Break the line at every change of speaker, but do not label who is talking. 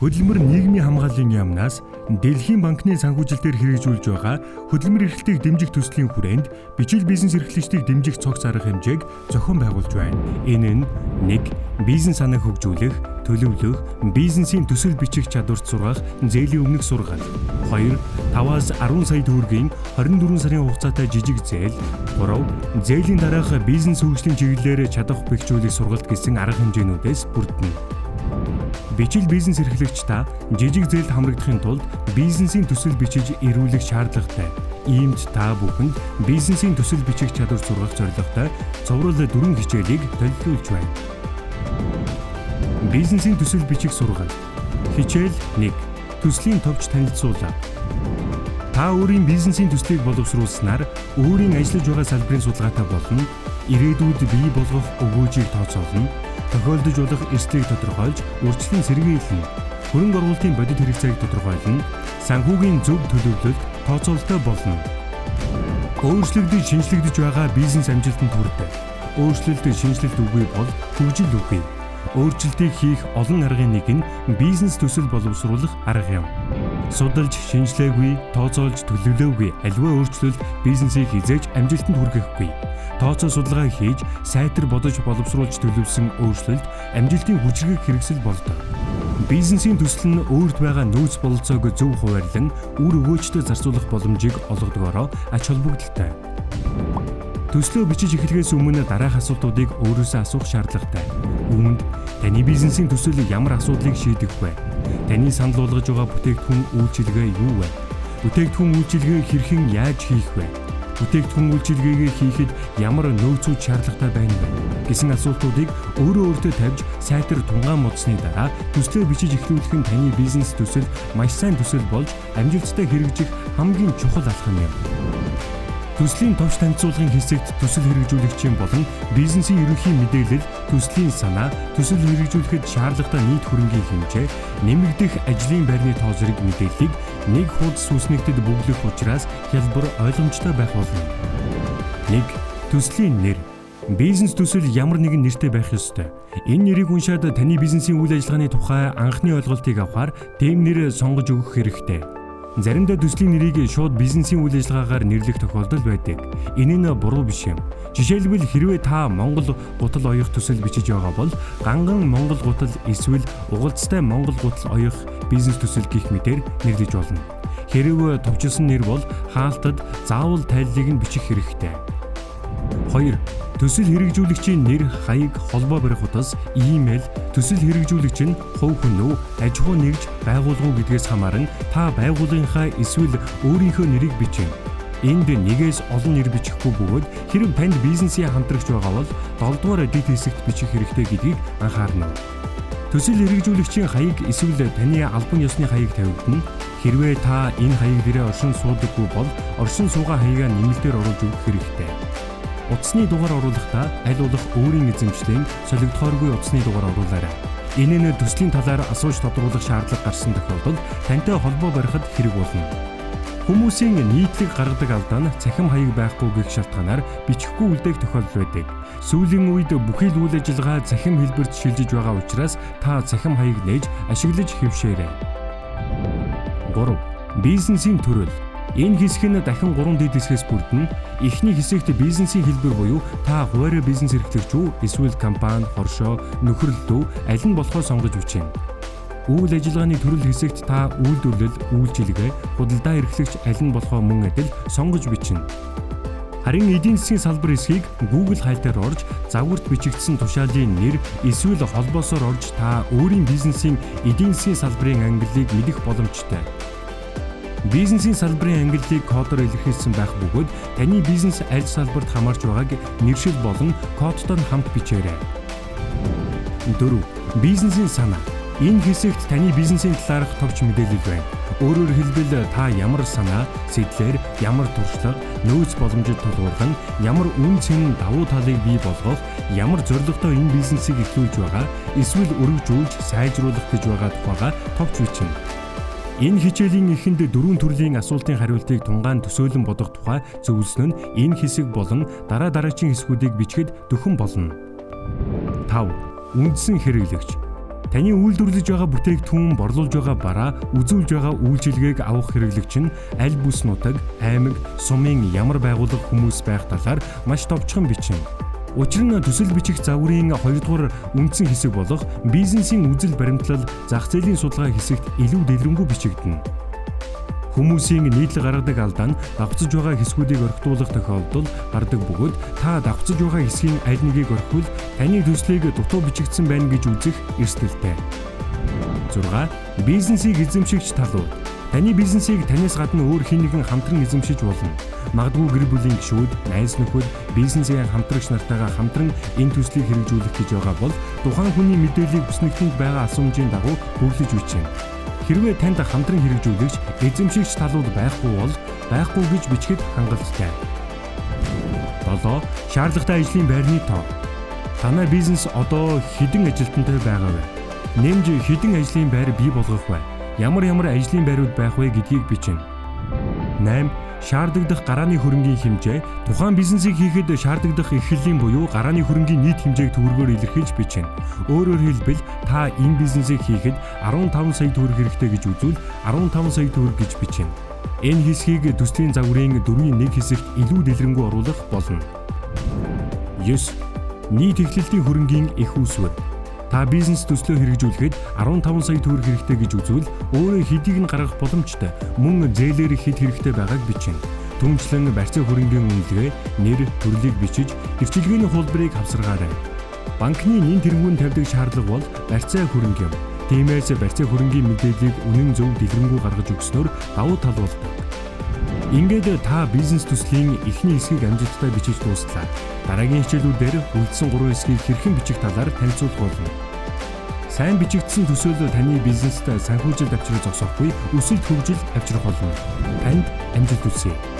Хөдөлмөр нийгмийн хамгааллын яамнаас Дэлхийн банкны санхүүжилтээр хэрэгжүүлж байгаа хөдөлмөр эрхлэлтийг дэмжих төслийн хүрээнд бичил бизнес эрхлэгчдийг дэмжих цогц арга хэмжээг зохион байгуулж байна. Энэ нь 1. Бизнес санааг хөгжүүлэх, төлөвлөх, бизнесийн төсөл бичих чадварт сургах зээлийн өмнөх сургалт. 2. 5-аас 10 сая төгрөгийн 24 сарын хугацаатай жижиг зээл. 3. Зээлийн дараах бизнес хөгжлийн чиглэлээр чадах бэхжүүлэх сургалт гэсэн арга хэмжээнүүдээс бүрдэнэ. Бичил бизнес эрхлэгч та жижиг зээлд хамрагдахын тулд бизнесийн төсөл бичиж эрүүлэх шаардлагатай. Иймд та бүхэнд бизнесийн төсөл бичих чадвар сургах зорилготой цовруул 4 хичээлийг төлөвлөж байна. Бизнесийн төсөл бичих сургалт. Хичээл 1. Төслийн товч танилцуулга. Та өөрийн бизнесийн төслийг боловсруулснаар өөрийн ажиллаж байгаа салбарын судалгаатай болно. Ирээдүйд бий болгох өгөөжийг тооцоолно. Тохиолдож болох эрсдлийг тодорхойлж, үржлийн сэргийлнэ. Хөрөнгө оруулалтын бодит хэрэгцээг тодорхойлно. Санхүүгийн зөв төлөвлөлт тооцоололтой болно. Өөрчлөгдөж, шинжлэгдэж байгаа бизнес амжилтанд хүрдэг. Өөрчлөлт, шинжлэлт үгүй бол хөгжил үгүй. Өөрчлөлтийг хийх олон аргын нэг нь бизнес төсөл боловсруулах арга юм. Судалж, шинжлээгүй, тооцоолж, төлөвлөөгүй аливаа өөрчлөлт бизнесийг хизээж амжилтанд хүргэхгүй. Тооцоо судалгаа хийж, сайтар бодож боловсруулж төлөвлөсөн өөрчлөлт амжилтын хүчрхэг хэрэгсэл болдог. Бизнесийн төсөл нь өөрт байгаа нөөц бололцоог зөв хуваарлан үр өгөөжтэй зарцуулах боломжийг олгодогоороо ач холбогдолтой. Төслөө бичиж эхлэхээс өмнө дараах асуултуудыг өөрөөсөө асуух шаардлагатай. Үүнд таны бизнесийн төсөл ямар асуудлыг шийдэх вэ? Таны санал болгож байгаа бүтээгдэхүүн үйлчилгээ юу вэ? Бүтээгдэхүүн үйлчилгээ хэрхэн яаж хийх вэ? Бүтээгдэхүүн үйлчилгээгээ хийхэд ямар нөөцүүд шаардлагатай байна вэ гэсэн асуултуудыг өөрөө өөртөө тавьж сайтар тунгаан модсны дараа төслөө бичиж эхлүүлэх нь таны бизнес төсөл маш сайн төсөл болж амжилттай хэрэгжих хамгийн чухал алхам юм. Төслийн товч танилцуулгын хэсэгт төсөл хэрэгжүүлэгчийн болон бизнесийн ерөнхий мэдээлэл, төслийн санаа, төсөл хэрэгжүүлэхэд шаардлагатай нийт хөрөнгийн хэмжээ, нэмэгдэх ажлын байрны тоо зэрэг мэдээллийг нэг хуудас сүснэгтэд бүглэх учраас хялбар ойлгомжтой байх болно. 1. Төслийн нэр. Бизнес төсөл ямар нэгэн нэртэй байх ёстой. Энэ нэрийг уншаад таны бизнесийн үйл ажиллагааны тухай анхны ойлголтыг авахаар тэм нэр сонгож өгөх хэрэгтэй. Заримдаа төслийн нэрийг шууд бизнесийн үйл ажиллагаагаар нэрлэх тохиолдол байдаг. Энэ нь буруу биш юм. Жишээлбэл хэрвээ та Монгол гутал оёх төсөл бичиж байгаа бол ганган Монгол гутал эсвэл угалцтай Монгол гутал оёх бизнес төсөл гэх мэтээр нэрлэж болно. Хэрвээ товчсон нэр бол хаалтад заавал тайллыг нь бичих хэрэгтэй. 2. Төсөл хэрэгжүүлэгчийн нэр, хаяг, холбоо барих утас, имэйл, төсөл хэрэгжүүлэгч нь хувь хүн үү, аж ахуй нэгж, байгууллага гэдгээс хамааран та байгууллагынхаа эсвэл өөрийнхөө нэрийг бичнэ. Энд нэгээс олон нэр бичихгүй бөгөөд хэрэв танд бизнесийн хамтрагч байгаа бол 7 дугаар эдит хэсэгт бичих хэрэгтэй гэдгийг анхаарна. Төсөл хэрэгжүүлэгчийн хаяг эсвэл таны албан ёсны хаяг тавигдана. Хэрвээ та энэ хаяг дээрээ оршин суудаггүй бол оршин суугаа хаягаа нэмэлтээр оруулж өгөх хэрэгтэй. Утасны дугаар оруулахдаа аль болох өөрийн эзэмшлийн солигдохооргүй утасны дугаар оруулаарай. Энэ нь төслийн талаар асууж тодруулах шаардлага гарсан тохиолдолд тантай холбоо барихад хэрэг болно. Хүмүүсийн нийтлэг гаргадаг алдаа нь цахим хаяг байхгүй гэх шалтгаанаар бичихгүй үлдээх тохиолдол байдаг. Сүүлийн үед бүхий л үйл ажиллагаа цахим хэлбэрт шилжиж байгаа учраас та цахим хаяг нээж ашиглаж хэвшээрэй. 3. Бизнесийн төрөл. Энэ хэсэг нь дахин 3 дэд хэсгээс бүрдэнэ. Эхний хэсэгт бизнесийн хэлбэр буюу та хуваарь бизнес эрхлэгч үү, эсвэл компани, хоршоо, нөхөрлөлт үү, аль нь болохоо сонгож бичнэ. Үйл ажиллагааны төрөл хэсэгт та үйлдвэрлэл, үйлчилгээ, худалдаа эрхлэгч аль нь болохоо мөн адил сонгож бичнэ. Харин эдийн засгийн салбар хэсгийг Google хайлтаар орж, загварт бичигдсэн тушаалын нэр эсвэл холбоосоор орж та өөрийн бизнесийн эдийн засгийн салбарын ангиллыг мэдэх боломжтой. Бизнесийн салбарын ангиллыг кодоор илэрхийлсэн байх бөгөөд таны бизнес аль салбарт хамаарч байгааг нэршил болон кодтой хамт бичээрэй. 4. Бизнесийн санаа. Энэ хэсэгт таны бизнесийн талаарх товч мэдээлэл байна. Өөрөөр хэлбэл та ямар санаа, сэтлэр, ямар туршлага, нөөц боломжид тулгуурлан, ямар үн цэн давуу талыг бий болгох, ямар зорилготой энэ бизнесийг эхлүүлж байгаа, эсвэл өргөжүүлж, сайжруулах гэж байгаа тухайга товч бичнэ. Энэ хичээлийн эхэнд 4 төрлийн асуултын хариултыг тунгаан төсөөлөн бодох тухай зөвлөсөн нь энэ хэсэг болон дараагийн хэсгүүдийг бичгэд дөхөн болно. 5. Үндсэн хэрэглэгч. Таны үйлдвэрлэж байгаа бүтээгдэхүүн, борлуулж байгаа бараа, үзүүлж байгаа үйлчилгээг авах хэрэглэгч нь аль бүс нутаг, аймаг, сумын ямар байгууллага хүмүүс байх талаар маш товчхон бичнэ. Учир нь төсөл бичих загварын 2 дугаар үндсэн хэсэг болох бизнесийн үзэл баримтлал зах зээлийн судалгаа хэсэгт илүү дэлгэрэнгүй бичигдэнэ. Хүмүүсийн нийтлэг гаргадаг алдаа нь давхцаж байгаа хэсгүүдийг орхитуулах тохиолдол гардаг бөгөөд та давхцаж байгаа хэсгийн аль нэгийг орхивол таны төслийг дутуу бичигдсэн байна гэж үзэх эрсдэлтэй. 6. Бизнесийг эзэмшигч талууд. Таны бизнесийг танаас гадна өөр хэн нэгэн хамтран эзэмшиж болно. Магадгүй гэр бүлийн гишүүд, найз нөхөд, бизнесийн хамтрагч нартайгаа хамтран энэ төслийг хэрэгжүүлэх гэж байгаа бол тухайн хүний мэдээллийг бүснэгтэнд байгаа асуумжийн дагуу бүглэж бичнэ. Хэрвээ танд хамтран хэрэгжүүлэгч, эзэмшигч талууд байхгүй бол байхгүй гэж бичихэд хангалттай. 7. Шаардлагатай ажлын байрны тоо. Танай бизнес одоо хэдэн ажилтнтай байгаа вэ? Нэмж хэдэн ажлын байр бий болгох вэ? Ямар ажлын байрууд байх вэ гэдгийг бичнэ. 8. Шаардагдах гарааны хөрөнгийн хэмжээ. Тухайн бизнесийг хийхэд шаардагдах эрхлэлийн буюу гарааны хөрөнгийн нийт хэмжээг төгрөгөөр илэрхийлж бичнэ. Өөрөөр хэлбэл та энэ бизнесийг хийхэд 15 сая төгрөг хэрэгтэй гэж үзвэл 15 сая төгрөг гэж бичнэ. Энэ хэсгийг төслийн загварын 4-1 хэсэгт илүү дэлгэрэнгүй оруулах болно. 9. Нийт эхлэлтийн хөрөнгийн их үүсвэр. Та бизнес төслөө хэрэгжүүлэхэд 15 сая төгрөг хэрэгтэй гэж үзвэл өөрөө хэдийг нь гаргах боломжтой. Мөн зээлээр хэд хэрэгтэй байгааг бичнэ. Түүнчлэн барьцаа хөрөнгийн үнэлгээ, нэр, төрлийг бичиж, эрчилгээний хуулбарыг хавсаргаарай. Банкны нэн тэргүүнд тавьдаг шаардлага бол барьцаа хөрөнгө юм. Тиймээс барьцаа хөрөнгийн мэдээллийг үнэн зөв дэлгэрэнгүй гаргаж өгснөөр давуу тал болдог. Ингээд та бизнес төслийн эхний хэсгийг амжилттай бичиж дууслаа. Дараагийн хичээлүүдээр үлдсэн 3 хэсгийг хэрхэн бичих талаар танилцуулах болно. Сайн бичигдсэн төсөөл таны бизнест санхүүжилт авчрах зогсоохгүй, өсөлт хөгжил авчрах болно. Танд амжилт хүсье.